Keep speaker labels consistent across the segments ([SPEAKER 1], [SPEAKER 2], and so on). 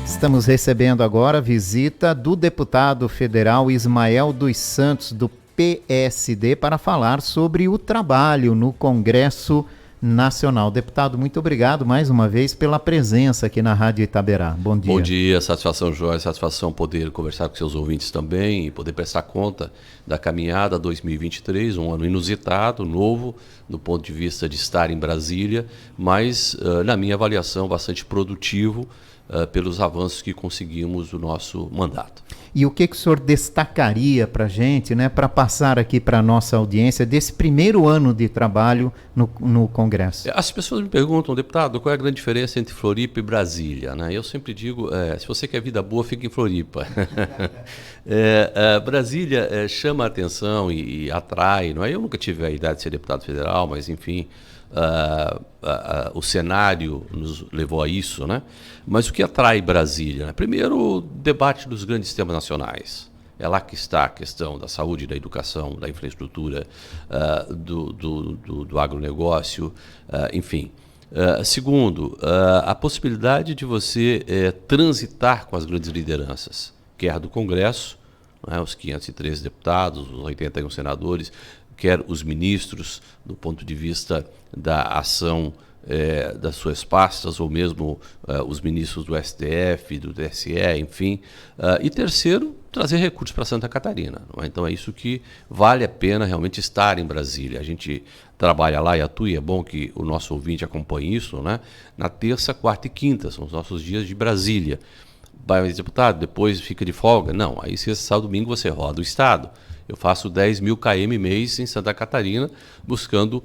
[SPEAKER 1] Estamos recebendo agora a visita do deputado federal Ismael dos Santos, do PSD, para falar sobre o trabalho no Congresso Nacional. Deputado, muito obrigado mais uma vez pela presença aqui na Rádio Itaberá. Bom dia.
[SPEAKER 2] Bom dia, satisfação, Jorge, satisfação poder conversar com seus ouvintes também e poder prestar conta da caminhada 2023, um ano inusitado, novo, do ponto de vista de estar em Brasília, mas, na minha avaliação, bastante produtivo pelos avanços que conseguimos do nosso mandato.
[SPEAKER 1] E o que o senhor destacaria para a gente, né, para passar aqui para a nossa audiência desse primeiro ano de trabalho no Congresso?
[SPEAKER 2] As pessoas me perguntam, deputado, qual é a grande diferença entre Floripa e Brasília? Né? Eu sempre digo, se você quer vida boa, fique em Floripa. Brasília chama a atenção e atrai, não é? Eu nunca tive a idade de ser deputado federal, mas enfim, o cenário nos levou a isso, né? Mas o que atrai Brasília? Né? Primeiro, o debate dos grandes temas nacionais. É lá que está a questão da saúde, da educação, da infraestrutura, do agronegócio, enfim. Segundo, a possibilidade de você transitar com as grandes lideranças, quer do Congresso, né, os 513 deputados, os 81 senadores, quer os ministros, do ponto de vista da ação das suas pastas, ou mesmo os ministros do STF, do TSE, enfim. E terceiro, trazer recursos para Santa Catarina. Não é? Então é isso que vale a pena realmente estar em Brasília. A gente trabalha lá e atua, e é bom que o nosso ouvinte acompanhe isso, né? Na terça, quarta e quinta, são os nossos dias de Brasília. Mas, deputado, depois fica de folga? Não, aí sexta, sábado, domingo você roda o Estado. Eu faço 10.000 km mês em Santa Catarina, buscando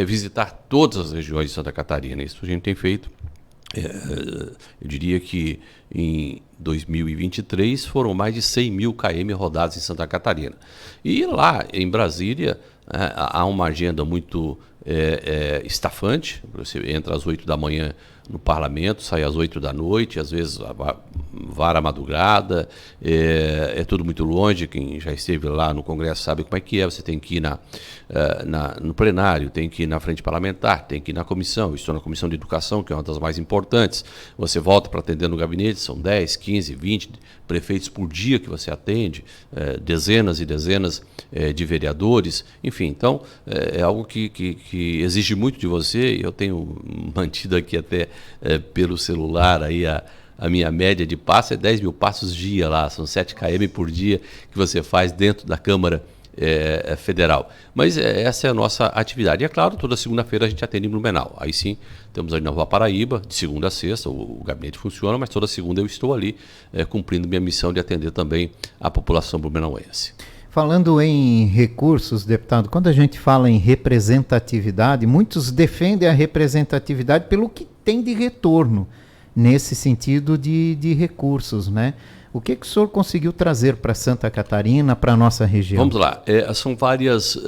[SPEAKER 2] visitar todas as regiões de Santa Catarina. Isso a gente tem feito. Eu diria que em 2023 foram mais de 100.000 km rodados em Santa Catarina. E lá em Brasília há uma agenda muito estafante. Você entra às 8 da manhã no parlamento, sai às 8 da noite, às vezes vara a madrugada, é tudo muito longe. Quem já esteve lá no Congresso sabe como é que é. Você tem que ir no plenário, tem que ir na frente parlamentar, tem que ir na comissão. Eu estou na Comissão de Educação, que é uma das mais importantes. Você volta para atender no gabinete, são 10, 15, 20 prefeitos por dia que você atende, dezenas e dezenas de vereadores, enfim. Então, é algo que exige muito de você. Eu tenho mantido aqui até pelo celular aí a minha média de passo é 10.000 passos dia lá, são 7 km por dia que você faz dentro da Câmara Federal. Mas essa é a nossa atividade. E é claro, toda segunda-feira a gente atende em Blumenau. Aí sim, temos ali na Rua Paraíba, de segunda a sexta, o gabinete funciona, mas toda segunda eu estou ali cumprindo minha missão de atender também a população blumenauense.
[SPEAKER 1] Falando em recursos, deputado, quando a gente fala em representatividade, muitos defendem a representatividade pelo que tem de retorno nesse sentido de recursos, né? O que o senhor conseguiu trazer para Santa Catarina, para a nossa região?
[SPEAKER 2] Vamos lá. São várias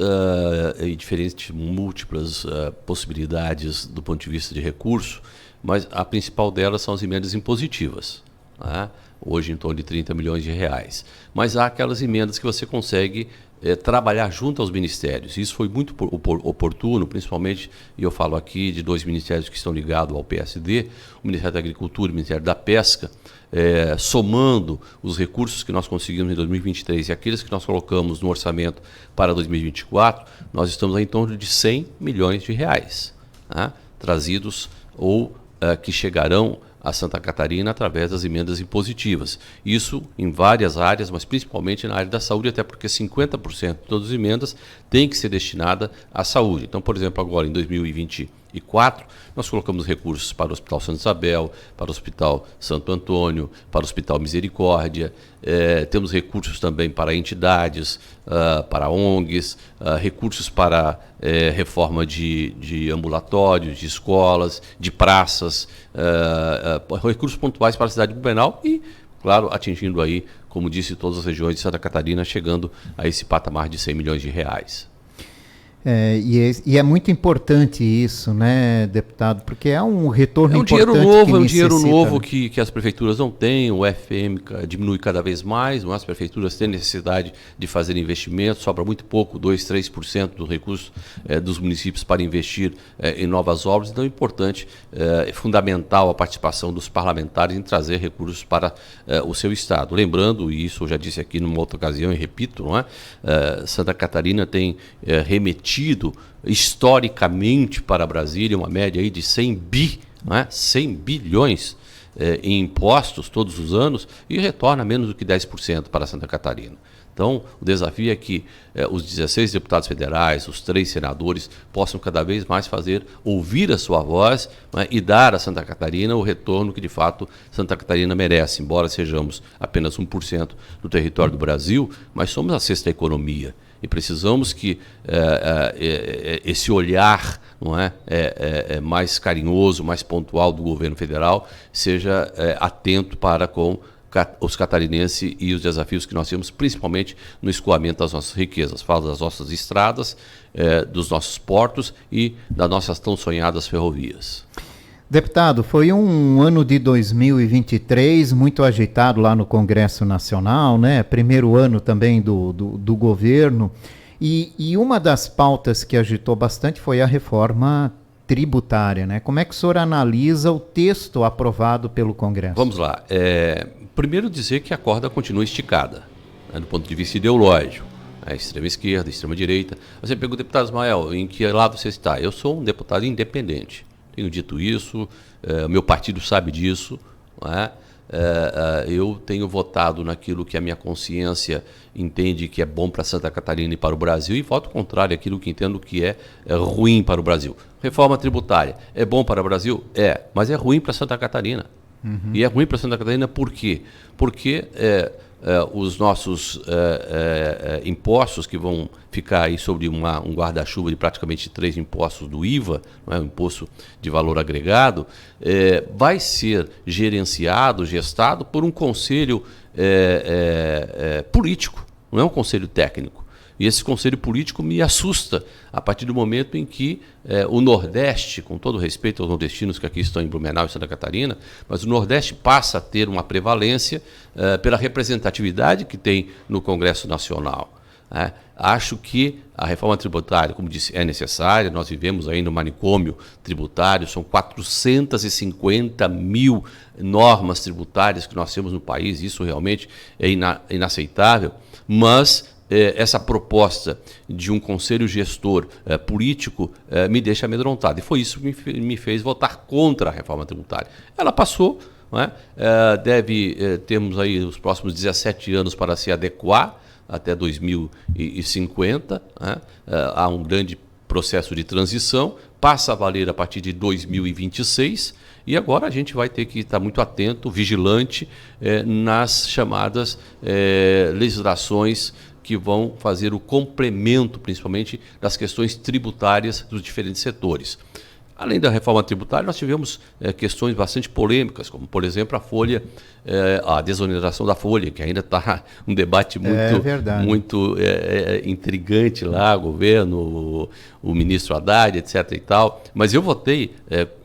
[SPEAKER 2] e diferentes, múltiplas possibilidades do ponto de vista de recurso, mas a principal delas são as emendas impositivas, né? Hoje em torno de 30 milhões de reais. Mas há aquelas emendas que você consegue trabalhar junto aos ministérios. Isso foi muito oportuno, principalmente, e eu falo aqui de dois ministérios que estão ligados ao PSD, o Ministério da Agricultura e o Ministério da Pesca, somando os recursos que nós conseguimos em 2023 e aqueles que nós colocamos no orçamento para 2024, nós estamos em torno de 100 milhões de reais, né, trazidos ou que chegarão a Santa Catarina através das emendas impositivas. Isso em várias áreas, mas principalmente na área da saúde, até porque 50% de todas as emendas têm que ser destinada à saúde. Então, por exemplo, agora em 2024, nós colocamos recursos para o Hospital Santa Isabel, para o Hospital Santo Antônio, para o Hospital Misericórdia, temos recursos também para entidades, para ONGs, recursos para reforma de ambulatórios, de escolas, de praças, recursos pontuais para a cidade de Blumenau e, claro, atingindo aí, como disse, todas as regiões de Santa Catarina, chegando a esse patamar de 100 milhões de reais.
[SPEAKER 1] E é muito importante isso, né, deputado? Porque é um retorno importante.
[SPEAKER 2] É um dinheiro novo que as prefeituras não têm, o FM diminui cada vez mais, as prefeituras têm necessidade de fazer investimentos, sobra muito pouco, 2-3% dos recursos dos municípios para investir em novas obras, então é importante, é fundamental a participação dos parlamentares em trazer recursos para o seu estado. Lembrando, e isso eu já disse aqui numa outra ocasião e repito, não é? Santa Catarina tem remetido historicamente para Brasília uma média aí de 100 bilhões em impostos todos os anos e retorna menos do que 10% para Santa Catarina. Então, o desafio é que os 16 deputados federais, os 3 senadores, possam cada vez mais ouvir a sua voz, né, e dar a Santa Catarina o retorno que, de fato, Santa Catarina merece. Embora sejamos apenas 1% do território do Brasil, mas somos a 6ª economia. E precisamos que esse olhar, não é, mais carinhoso, mais pontual do governo federal seja atento para com os catarinenses e os desafios que nós temos, principalmente no escoamento das nossas riquezas. Falo das nossas estradas, dos nossos portos e das nossas tão sonhadas ferrovias.
[SPEAKER 1] Deputado, foi um ano de 2023 muito agitado lá no Congresso Nacional, né? Primeiro ano também do governo. E uma das pautas que agitou bastante foi a reforma tributária, né? Como é que o senhor analisa o texto aprovado pelo Congresso?
[SPEAKER 2] Vamos lá. Primeiro dizer que a corda continua esticada, né, do ponto de vista ideológico. Extrema esquerda, extrema direita. Você pergunta, deputado Ismael, em que lado você está? Eu sou um deputado independente. Tenho dito isso, meu partido sabe disso, não é? Eu tenho votado naquilo que a minha consciência entende que é bom para Santa Catarina e para o Brasil, e voto contrário àquilo que entendo que é ruim para o Brasil. Reforma tributária, é bom para o Brasil? Mas é ruim para Santa Catarina. Uhum. E é ruim para Santa Catarina por quê? Porque os nossos impostos que vão ficar aí sobre um guarda-chuva de praticamente 3 impostos do IVA, não é? O imposto de valor agregado, vai ser gerenciado, gestado por um conselho político, não é um conselho técnico. E esse conselho político me assusta a partir do momento em que o Nordeste, com todo respeito aos nordestinos que aqui estão em Blumenau e Santa Catarina, mas o Nordeste passa a ter uma prevalência pela representatividade que tem no Congresso Nacional. Acho que a reforma tributária, como disse, é necessária. Nós vivemos aí no manicômio tributário, são 450 mil normas tributárias que nós temos no país, isso realmente é inaceitável, mas essa proposta de um conselho gestor político me deixa amedrontado. E foi isso que me fez votar contra a reforma tributária. Ela passou, não é? Temos aí os próximos 17 anos para se adequar até 2050. Né? Há um grande processo de transição, passa a valer a partir de 2026, e agora a gente vai ter que estar muito atento, vigilante, nas chamadas legislações que vão fazer o complemento, principalmente, das questões tributárias dos diferentes setores. Além da reforma tributária, nós tivemos questões bastante polêmicas, como, por exemplo, a desoneração da folha, que ainda está um debate muito intrigante lá, o governo, o ministro Haddad, etc. e tal. Mas eu votei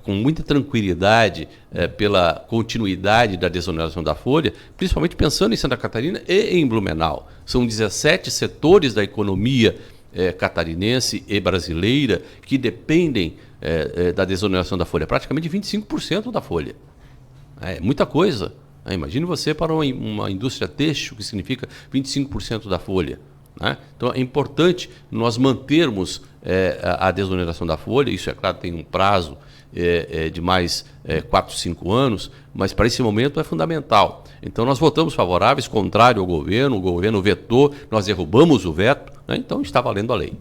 [SPEAKER 2] com muita tranquilidade pela continuidade da desoneração da folha, principalmente pensando em Santa Catarina e em Blumenau. São 17 setores da economia catarinense e brasileira que dependem da desoneração da folha, praticamente 25% da folha. É muita coisa. Imagine você para uma indústria têxtil, que significa 25% da folha. Né? Então é importante nós mantermos a desoneração da folha. Isso, é claro, tem um prazo de mais 4, 5 anos, mas para esse momento é fundamental. Então nós votamos favoráveis, contrário ao governo, o governo vetou, nós derrubamos o veto, né? Então está valendo a lei.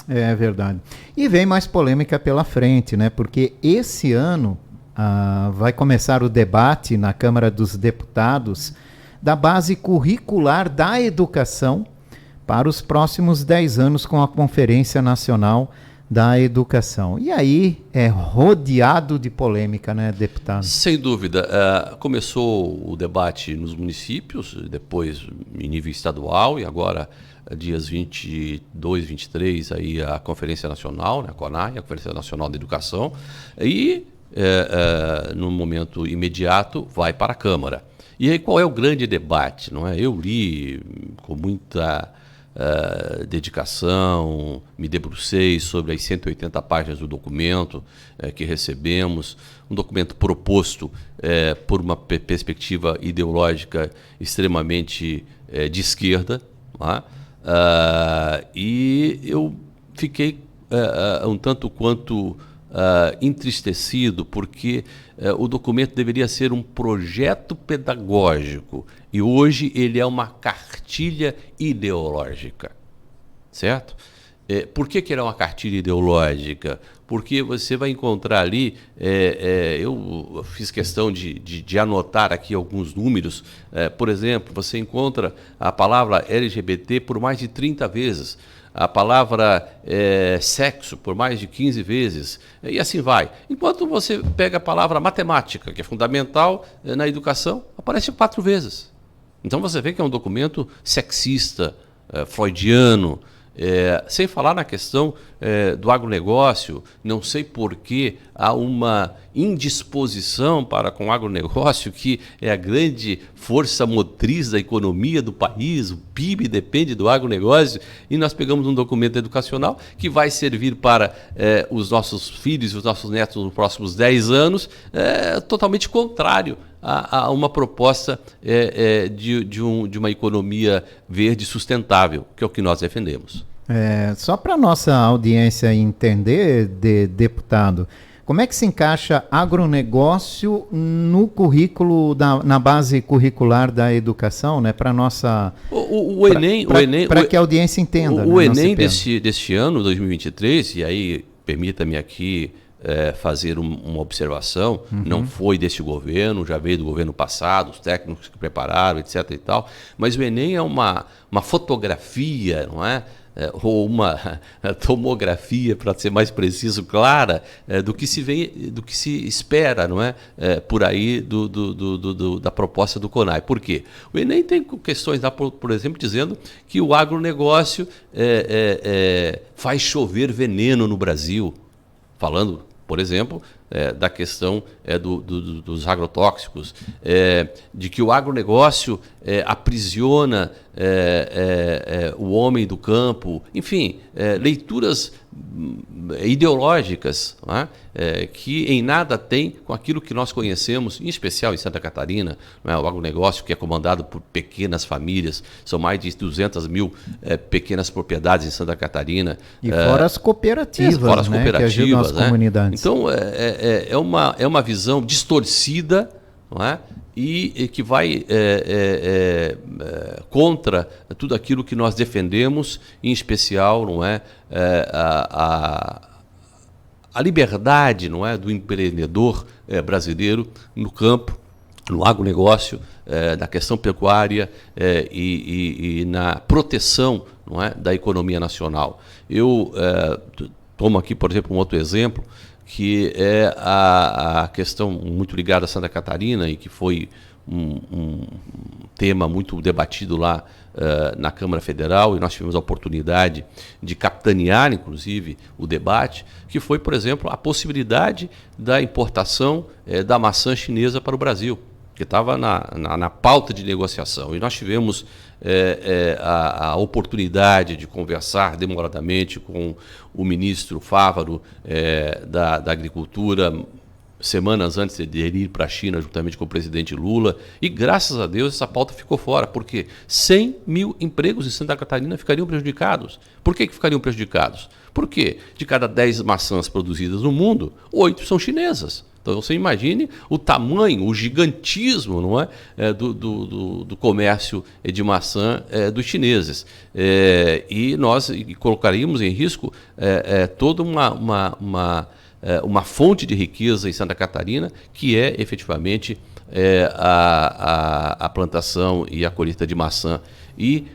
[SPEAKER 1] É verdade. E vem mais polêmica pela frente, né? Porque esse ano vai começar o debate na Câmara dos Deputados da base curricular da educação para os próximos 10 anos com a Conferência Nacional da educação. E aí é rodeado de polêmica, né, deputado?
[SPEAKER 2] Sem dúvida. Começou o debate nos municípios, depois em nível estadual e agora dias 22, 23, aí a Conferência Nacional, né, a CONAI, a Conferência Nacional de Educação, e no momento imediato vai para a Câmara. E aí qual é o grande debate? Não é? Eu li com muita dedicação, me debrucei sobre as 180 páginas do documento que recebemos, um documento proposto por uma perspectiva ideológica extremamente de esquerda, não é? E eu fiquei um tanto quanto entristecido, porque o documento deveria ser um projeto pedagógico e hoje ele é uma cartilha ideológica, certo? Por que ele é uma cartilha ideológica? Porque você vai encontrar ali, eu fiz questão de anotar aqui alguns números, por exemplo, você encontra a palavra LGBT por mais de 30 vezes, a palavra sexo por mais de 15 vezes, e assim vai. Enquanto você pega a palavra matemática, que é fundamental na educação, aparece 4 vezes. Então você vê que é um documento sexista, freudiano, sem falar na questão do agronegócio. Não sei por que há uma indisposição para com o agronegócio, que é a grande força motriz da economia do país, o PIB depende do agronegócio, e nós pegamos um documento educacional que vai servir para os nossos filhos e os nossos netos nos próximos 10 anos, totalmente contrário a uma proposta de uma economia verde sustentável, que é o que nós defendemos.
[SPEAKER 1] Só para a nossa audiência entender, deputado, como é que se encaixa agronegócio no currículo, na base curricular da educação, né? Para nossa...
[SPEAKER 2] O Enem...
[SPEAKER 1] Para que a audiência entenda.
[SPEAKER 2] O Enem deste ano, 2023, e aí permita-me aqui fazer uma observação, não foi deste governo, já veio do governo passado, os técnicos que prepararam, etc. e tal, mas o Enem é uma fotografia, não é? Ou uma tomografia, para ser mais preciso, clara, do que se espera, não é? Por aí da proposta do CONAI. Por quê? O Enem tem questões lá, por exemplo, dizendo que o agronegócio faz chover veneno no Brasil, falando, por exemplo, da questão dos agrotóxicos, de que o agronegócio aprisiona o homem do campo, enfim, leituras ideológicas, não é? Que em nada tem com aquilo que nós conhecemos, em especial em Santa Catarina, não é? O agronegócio, que é comandado por pequenas famílias, são mais de 200 mil pequenas propriedades em Santa Catarina.
[SPEAKER 1] E fora as cooperativas, né? Que ajudam as comunidades.
[SPEAKER 2] Então, é uma visão distorcida, não é? E que vai contra tudo aquilo que nós defendemos, em especial, não é, a liberdade, não é, do empreendedor brasileiro no campo, no agronegócio, na questão pecuária e na proteção, não é, da economia nacional. Eu tomo aqui, por exemplo, um outro exemplo, que é a questão muito ligada a Santa Catarina e que foi um tema muito debatido lá na Câmara Federal, e nós tivemos a oportunidade de capitanear, inclusive, o debate, que foi, por exemplo, a possibilidade da importação da maçã chinesa para o Brasil, que estava na pauta de negociação. E nós tivemos a oportunidade de conversar demoradamente com o ministro Fávaro da Agricultura, semanas antes de ele ir para a China, juntamente com o presidente Lula, e graças a Deus essa pauta ficou fora, porque 100 mil empregos em Santa Catarina ficariam prejudicados. Por que ficariam prejudicados? Porque de cada 10 maçãs produzidas no mundo, 8 são chinesas. Então você imagine o tamanho, o gigantismo, não é, do comércio de maçã dos chineses. E nós colocaríamos em risco toda uma fonte de riqueza em Santa Catarina, que é efetivamente a plantação e a colheita de maçã. E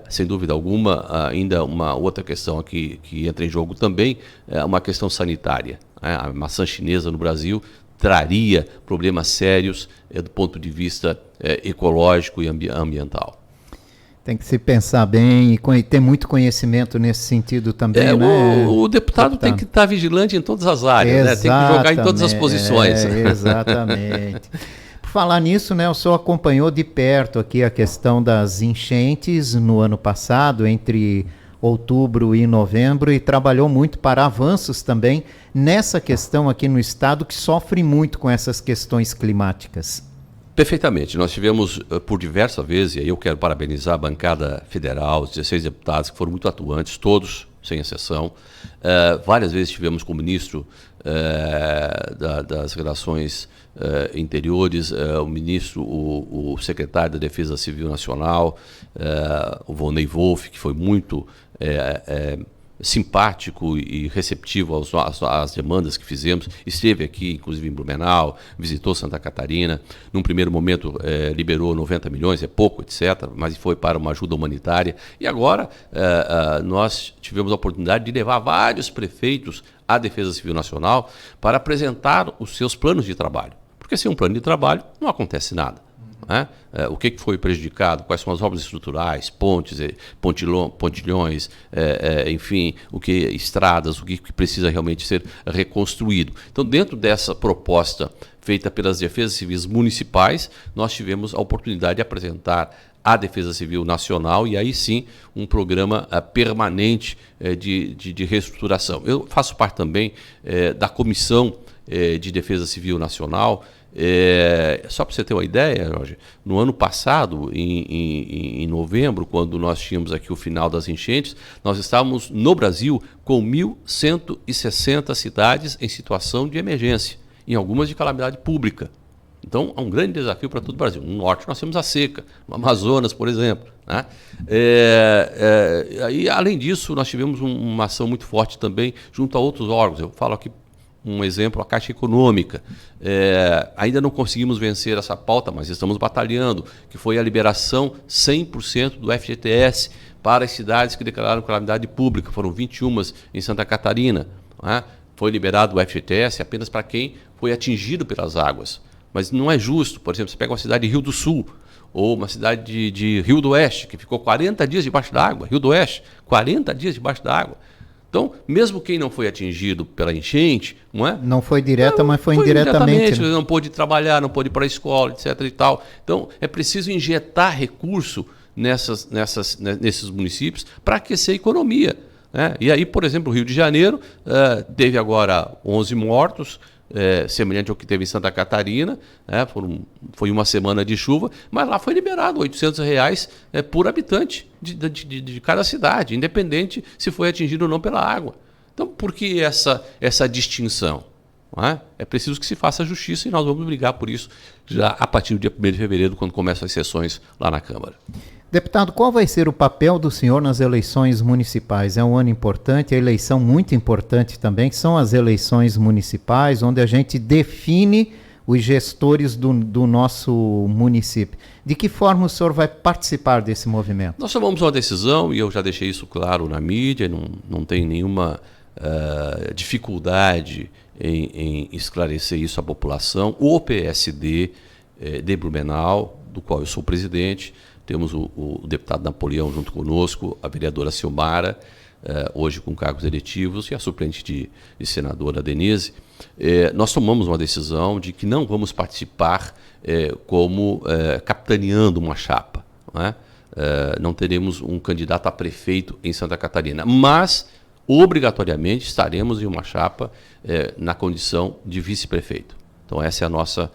[SPEAKER 2] sem dúvida alguma, ainda uma outra questão aqui que entra em jogo também, é uma questão sanitária. A maçã chinesa no Brasil traria problemas sérios do ponto de vista ecológico e ambiental.
[SPEAKER 1] Tem que se pensar bem e ter muito conhecimento nesse sentido também, né?
[SPEAKER 2] O deputado tem que estar vigilante em todas as áreas, né? Tem que jogar em todas as posições.
[SPEAKER 1] Exatamente. Por falar nisso, né, o senhor acompanhou de perto aqui a questão das enchentes no ano passado, entre outubro e novembro, e trabalhou muito para avanços também nessa questão aqui no estado, que sofre muito com essas questões climáticas.
[SPEAKER 2] Perfeitamente. Nós tivemos por diversas vezes, e aí eu quero parabenizar a bancada federal, os 16 deputados que foram muito atuantes, todos, sem exceção. Várias vezes tivemos com o ministro das Relações Interiores, o ministro, o secretário da Defesa Civil Nacional, o Volney Wolff, que foi muito simpático e receptivo às demandas que fizemos. Esteve aqui, inclusive em Blumenau, visitou Santa Catarina. Num primeiro momento liberou 90 milhões, é pouco, etc., mas foi para uma ajuda humanitária. E agora nós tivemos a oportunidade de levar vários prefeitos à Defesa Civil Nacional para apresentar os seus planos de trabalho. Porque sem um plano de trabalho não acontece nada. O que foi prejudicado, quais são as obras estruturais, pontes, pontilhões, enfim, estradas, o que precisa realmente ser reconstruído. Então, dentro dessa proposta feita pelas defesas civis municipais, nós tivemos a oportunidade de apresentar à Defesa Civil Nacional e aí sim um programa permanente de reestruturação. Eu faço parte também da Comissão de Defesa Civil Nacional. Só para você ter uma ideia, Jorge, no ano passado, em novembro, quando nós tínhamos aqui o final das enchentes, nós estávamos no Brasil com 1.160 cidades em situação de emergência, em algumas de calamidade pública. Então, é um grande desafio para todo o Brasil. No norte nós temos a seca, no Amazonas, por exemplo. Né? E, além disso, nós tivemos uma ação muito forte também junto a outros órgãos. Eu falo aqui um exemplo, a Caixa Econômica. Ainda não conseguimos vencer essa pauta, mas estamos batalhando, que foi a liberação 100% do FGTS para as cidades que declararam calamidade pública. Foram 21 em Santa Catarina. Né? Foi liberado o FGTS apenas para quem foi atingido pelas águas. Mas não é justo. Por exemplo, você pega uma cidade de Rio do Sul, ou uma cidade de Rio do Oeste, que ficou 40 dias debaixo d'água. Rio do Oeste, 40 dias debaixo d'água. Então, mesmo quem não foi atingido pela enchente, não é?
[SPEAKER 1] Não foi direta, mas foi indiretamente.
[SPEAKER 2] Né? Não pôde trabalhar, não pôde ir para a escola, etc. e tal. Então, é preciso injetar recurso nesses municípios para aquecer a economia. Né? E aí, por exemplo, o Rio de Janeiro teve agora 11 mortos, semelhante ao que teve em Santa Catarina, né? Foi uma semana de chuva, mas lá foi liberado R$800 por habitante de cada cidade, independente se foi atingido ou não pela água. Então, por que essa distinção? Não é? É preciso que se faça justiça e nós vamos brigar por isso já a partir do dia 1º de fevereiro, quando começam as sessões lá na Câmara.
[SPEAKER 1] Deputado, qual vai ser o papel do senhor nas eleições municipais? É um ano importante, a eleição muito importante também, que são as eleições municipais, onde a gente define os gestores do nosso município. De que forma o senhor vai participar desse movimento?
[SPEAKER 2] Nós tomamos uma decisão, e eu já deixei isso claro na mídia, não tem nenhuma dificuldade em esclarecer isso à população. O PSD de Blumenau, do qual eu sou presidente, temos o deputado Napoleão junto conosco, a vereadora Silmara, hoje com cargos eletivos, e a suplente de senadora Denise. Nós tomamos uma decisão de que não vamos participar como capitaneando uma chapa. Não teremos um candidato a prefeito em Santa Catarina, mas obrigatoriamente estaremos em uma chapa na condição de vice-prefeito. Então essa é a nossa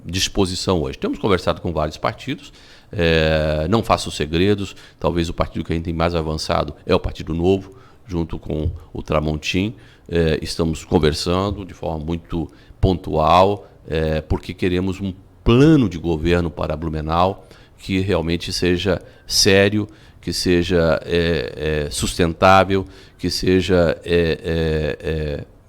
[SPEAKER 2] disposição hoje. Temos conversado com vários partidos, não faço segredos, talvez o partido que a gente tem mais avançado é o Partido Novo, junto com o Tramontim. Estamos conversando de forma muito pontual, porque queremos um plano de governo para Blumenau que realmente seja sério, que seja sustentável, que seja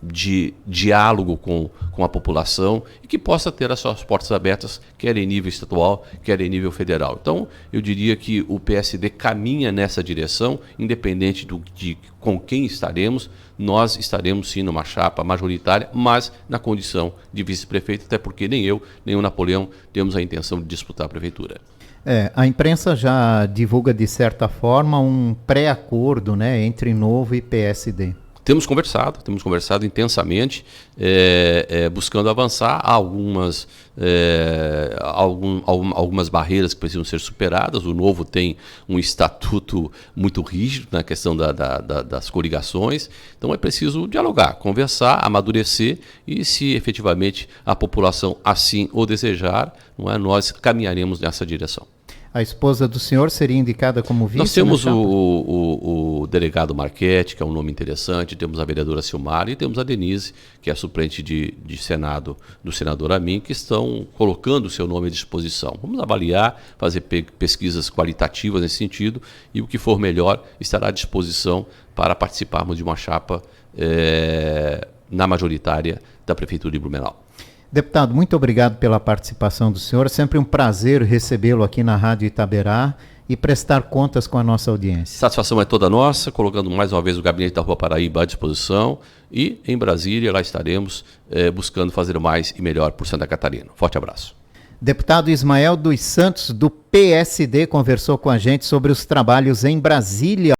[SPEAKER 2] de diálogo com a população e que possa ter as suas portas abertas, quer em nível estadual, quer em nível federal. Então, eu diria que o PSD caminha nessa direção, independente de com quem estaremos, nós estaremos sim numa chapa majoritária, mas na condição de vice-prefeito, até porque nem eu, nem o Napoleão temos a intenção de disputar a prefeitura.
[SPEAKER 1] A imprensa já divulga, de certa forma, um pré-acordo, né, entre Novo e PSD.
[SPEAKER 2] Temos conversado intensamente, buscando avançar. Há algumas barreiras que precisam ser superadas. O Novo tem um estatuto muito rígido na questão das coligações. Então é preciso dialogar, conversar, amadurecer e, se efetivamente a população assim o desejar, não é, nós caminharemos nessa direção.
[SPEAKER 1] A esposa do senhor seria indicada como vice?
[SPEAKER 2] Nós temos o delegado Marchetti, que é um nome interessante, temos a vereadora Silmara e temos a Denise, que é a suplente de Senado do senador Amin, que estão colocando o seu nome à disposição. Vamos avaliar, fazer pesquisas qualitativas nesse sentido e o que for melhor estará à disposição para participarmos de uma chapa na majoritária da Prefeitura de Blumenau.
[SPEAKER 1] Deputado, muito obrigado pela participação do senhor. É sempre um prazer recebê-lo aqui na Rádio Itaberá e prestar contas com a nossa audiência.
[SPEAKER 2] Satisfação é toda nossa, colocando mais uma vez o Gabinete da Rua Paraíba à disposição e em Brasília lá estaremos buscando fazer mais e melhor por Santa Catarina. Forte abraço.
[SPEAKER 1] Deputado Ismael dos Santos, do PSD, conversou com a gente sobre os trabalhos em Brasília.